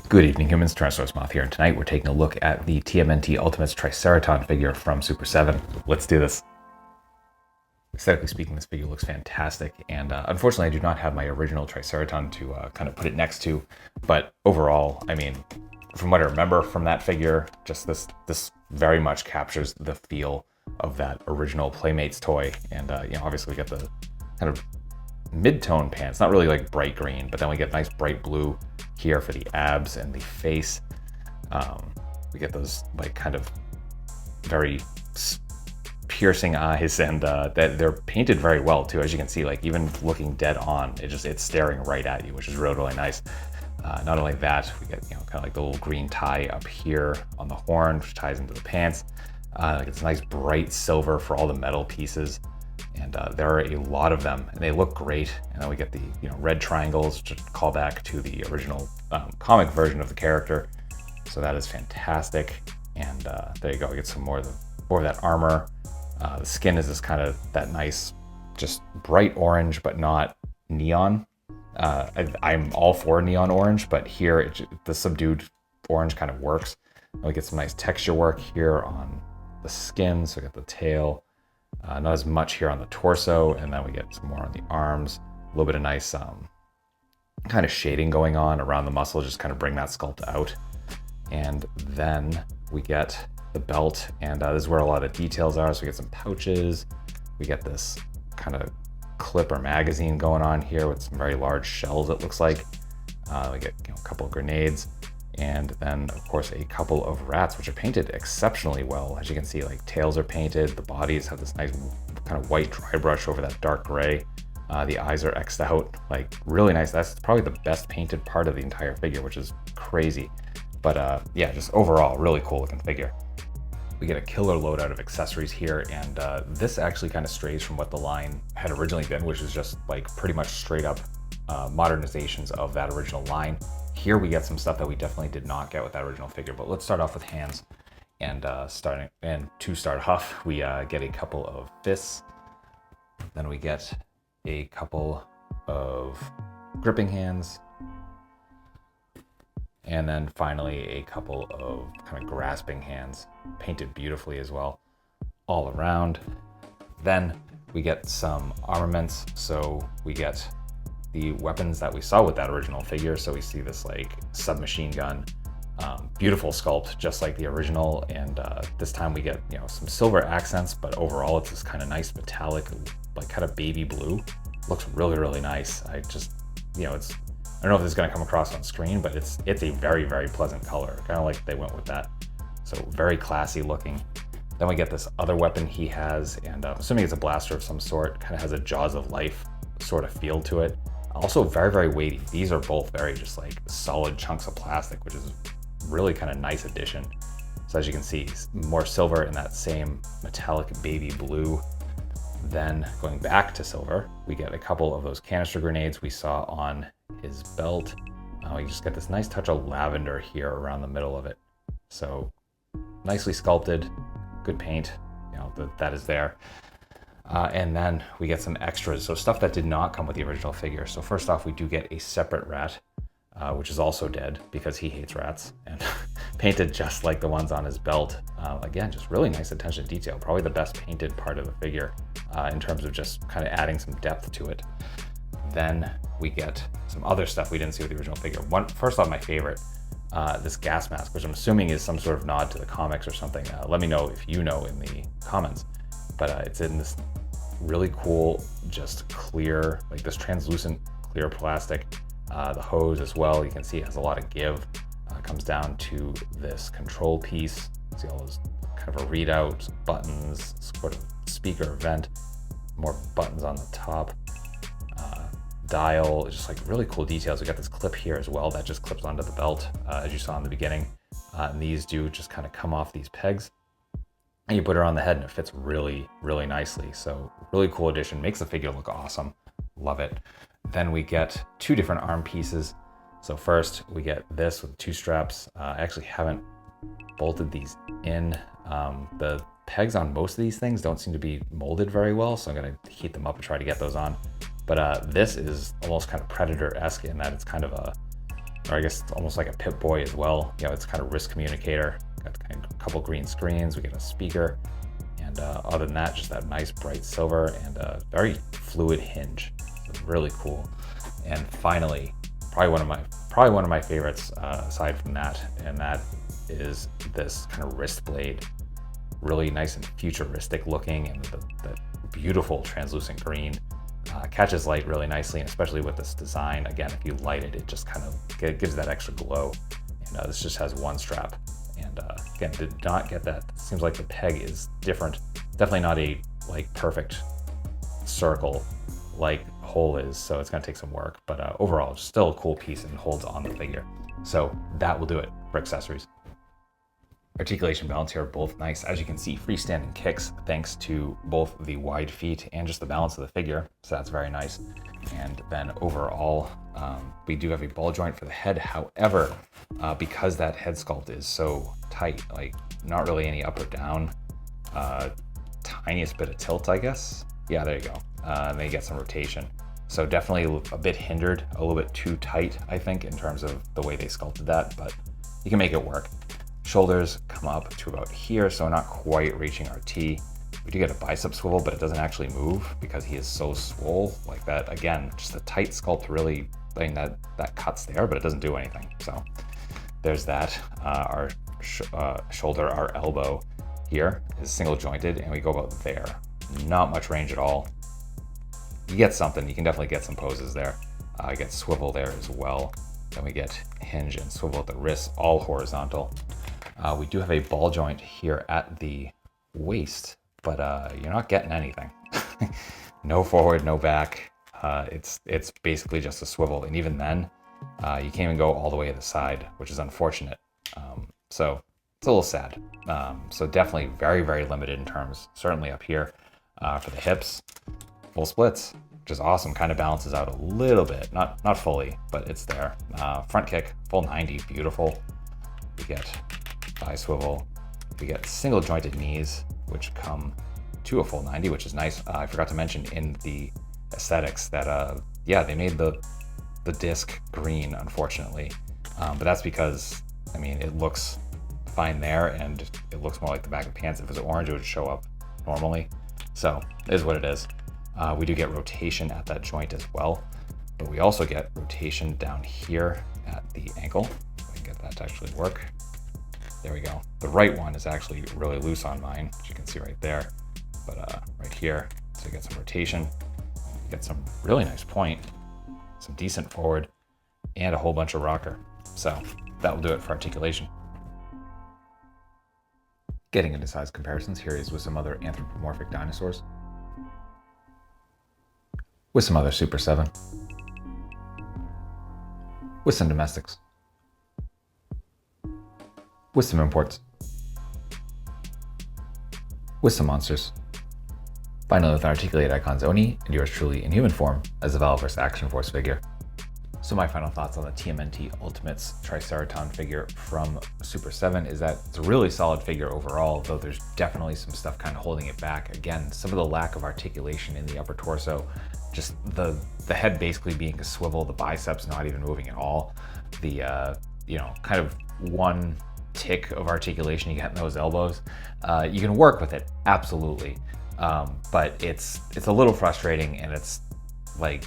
Good evening, humans. Tyrannosaurusmoth here, and tonight we're taking a look at the TMNT Ultimates Triceraton figure from Super7. Let's do this. Aesthetically speaking, this figure looks fantastic, and unfortunately I do not have my original Triceraton to kind of put it next to, but overall, I mean, from what I remember from that figure, just this very much captures the feel of that original Playmates toy, and obviously we get the kind of mid-tone pants, not really like bright green, but then we get nice bright blue here for the abs and the face. We get those like kind of very piercing eyes, and they're painted very well too. As you can see, like even looking dead on, it's staring right at you, which is really nice. Not only that, we get kind of like the little green tie up here on the horn, which ties into the pants. It's nice bright silver for all the metal pieces. And there are a lot of them, and they look great. And then we get the red triangles to call back to the original comic version of the character. So that is fantastic. And there you go. We get some more of that armor. The skin is just kind of that nice, just bright orange, but not neon. I'm all for neon orange, but here the subdued orange kind of works. And we get some nice texture work here on the skin. So we got the tail. Not as much here on the torso, and then we get some more on the arms. A little bit of nice kind of shading going on around the muscle, just kind of bring that sculpt out. And then we get the belt, and this is where a lot of details are. So we get some pouches. We get this kind of clip or magazine going on here with some very large shells, it looks like. We get a couple of grenades. And then, of course, a couple of rats, which are painted exceptionally well. As you can see, like tails are painted. The bodies have this nice kind of white dry brush over that dark gray. The eyes are X'd out, like really nice. That's probably the best painted part of the entire figure, which is crazy. But yeah, just overall, really cool looking figure. We get a killer loadout of accessories here, and this actually kind of strays from what the line had originally been, which is just like pretty much straight up modernizations of that original line. Here we get some stuff that we definitely did not get with that original figure, but let's start off with hands. And to start off, we get a couple of fists. Then we get a couple of gripping hands. And then finally a couple of kind of grasping hands, painted beautifully as well, all around. Then we get some armaments. So we get the weapons that we saw with that original figure. So we see this like submachine gun, beautiful sculpt, just like the original. And this time we get some silver accents, but overall it's this kind of nice metallic, like kind of baby blue. Looks really nice. I just I don't know if this is going to come across on screen, but it's a very pleasant color. Kind of like they went with that. So very classy looking. Then we get this other weapon he has, and I'm assuming it's a blaster of some sort. Kind of has a Jaws of Life sort of feel to it. Also very weighty. These are both very just like solid chunks of plastic, which is really kind of nice addition. So as you can see, more silver in that same metallic baby blue. Then going back to silver, we get a couple of those canister grenades we saw on his belt. We just get this nice touch of lavender here around the middle of it. So nicely sculpted, good paint, that is there. And then we get some extras, so stuff that did not come with the original figure. So first off, we do get a separate rat, which is also dead because he hates rats, and painted just like the ones on his belt. Again, just really nice attention to detail. Probably the best painted part of the figure in terms of just kind of adding some depth to it. Then we get some other stuff we didn't see with the original figure. First off, my favorite, this gas mask, which I'm assuming is some sort of nod to the comics or something. Let me know if you know in the comments. But it's in this really cool, just clear, like this translucent clear plastic. The hose as well, you can see it has a lot of give. Comes down to this control piece. See all those kind of a readout, buttons, sort of speaker vent, more buttons on the top. Dial, just like really cool details. We got this clip here as well that just clips onto the belt, as you saw in the beginning. And these do just kind of come off these pegs. And you put it on the head and it fits really nicely. So really cool addition, makes the figure look awesome. Love it. Then we get two different arm pieces. So first we get this with two straps. I actually haven't bolted these in. The pegs on most of these things don't seem to be molded very well, so I'm gonna heat them up and try to get those on. But this is almost kind of Predator-esque in that it's kind of a or I guess it's almost like a Pip-Boy as well. You know, it's kind of wrist communicator. Got kind of a couple green screens. We get a speaker, and other than that, just that nice bright silver and a very fluid hinge. So really cool. And finally, probably one of my favorites aside from that, and that is this kind of wrist blade. Really nice and futuristic looking, and the beautiful translucent green. Catches light really nicely, and especially with this design, again, if you light it, it just kind of gives that extra glow. And this just has one strap. And again, did not get that. Seems like the peg is different. Definitely not a like perfect circle like hole is, so it's gonna take some work. But overall, still a cool piece and holds on the figure. So that will do it for accessories. Articulation balance here are both nice. As you can see, freestanding kicks thanks to both the wide feet and just the balance of the figure. So that's very nice. And then overall, we do have a ball joint for the head. However, because that head sculpt is so tight, like not really any up or down, tiniest bit of tilt, I guess. Yeah, there you go. And then you get some rotation. So definitely a bit hindered, a little bit too tight, I think, in terms of the way they sculpted that, but you can make it work. Shoulders come up to about here, so not quite reaching our T. We do get a bicep swivel, but it doesn't actually move because he is so swole like that. Again, just a tight sculpt, really letting that cuts there, but it doesn't do anything. So there's that. Our shoulder, our elbow here is single jointed, and we go about there. Not much range at all. You get something. You can definitely get some poses there. You get swivel there as well. Then we get hinge and swivel at the wrists, all horizontal. We do have a ball joint here at the waist, but you're not getting anything. No forward, no back. It's basically just a swivel, and even then, you can't even go all the way to the side, which is unfortunate. So it's a little sad. So definitely very, very limited in terms, certainly up here for the hips. Full splits, which is awesome, kind of balances out a little bit, not fully, but it's there. Front kick, full 90, beautiful. We get thigh swivel. We get single jointed knees, which come to a full 90, which is nice. I forgot to mention in the aesthetics that, yeah, they made the disc green, unfortunately. But that's because, I mean, it looks fine there, and it looks more like the back of pants. If it was orange, it would show up normally. So it is what it is. We do get rotation at that joint as well, but we also get rotation down here at the ankle. If I can get that to actually work. There we go. The right one is actually really loose on mine, as you can see right there, but right here, so you get some rotation, you get some really nice point, some decent forward, and a whole bunch of rocker. So that will do it for articulation. Getting into size comparisons, here is with some other anthropomorphic dinosaurs, with some other Super 7, with some domestics, with some imports, with some monsters. Finally, with an articulated icons Oni and yours truly in human form as the Valverse Action Force figure. So my final thoughts on the TMNT Ultimates Triceraton figure from Super 7 is that it's a really solid figure overall, though there's definitely some stuff kind of holding it back. Again, some of the lack of articulation in the upper torso, just the head basically being a swivel, the biceps not even moving at all, the you know, kind of one tick of articulation you get in those elbows. You can work with it, absolutely, but it's a little frustrating, and it's like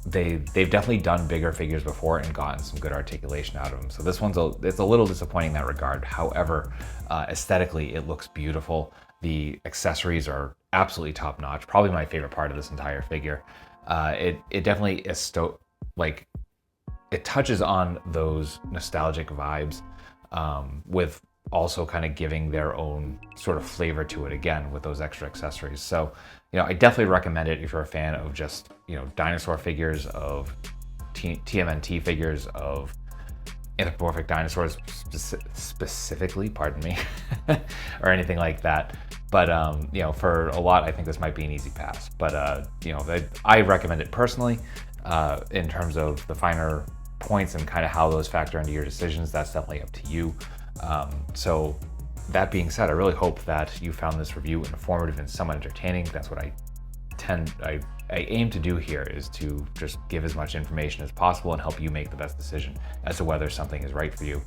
they've definitely done bigger figures before and gotten some good articulation out of them. So this one's it's a little disappointing in that regard. However, aesthetically it looks beautiful. The accessories are absolutely top notch. Probably my favorite part of this entire figure. It definitely is like it touches on those nostalgic vibes, with also kind of giving their own sort of flavor to it again with those extra accessories. So, you know, I definitely recommend it if you're a fan of just, you know, dinosaur figures, of TMNT figures, of anthropomorphic dinosaurs specifically, pardon me, or anything like that. But, you know, for a lot, I think this might be an easy pass. But, you know, I recommend it personally. In terms of the finer points and kind of how those factor into your decisions, that's definitely up to you. So that being said, I really hope that you found this review informative and somewhat entertaining. That's what I I aim to do here is to just give as much information as possible and help you make the best decision as to whether something is right for you.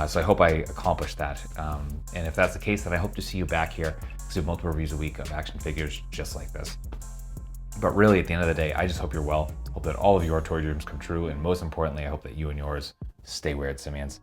So I hope I accomplished that. And if that's the case, then I hope to see you back here because we have multiple reviews a week of action figures just like this. But really, at the end of the day, I just hope you're well. Hope that all of your toy dreams come true. And most importantly, I hope that you and yours stay weird, simians.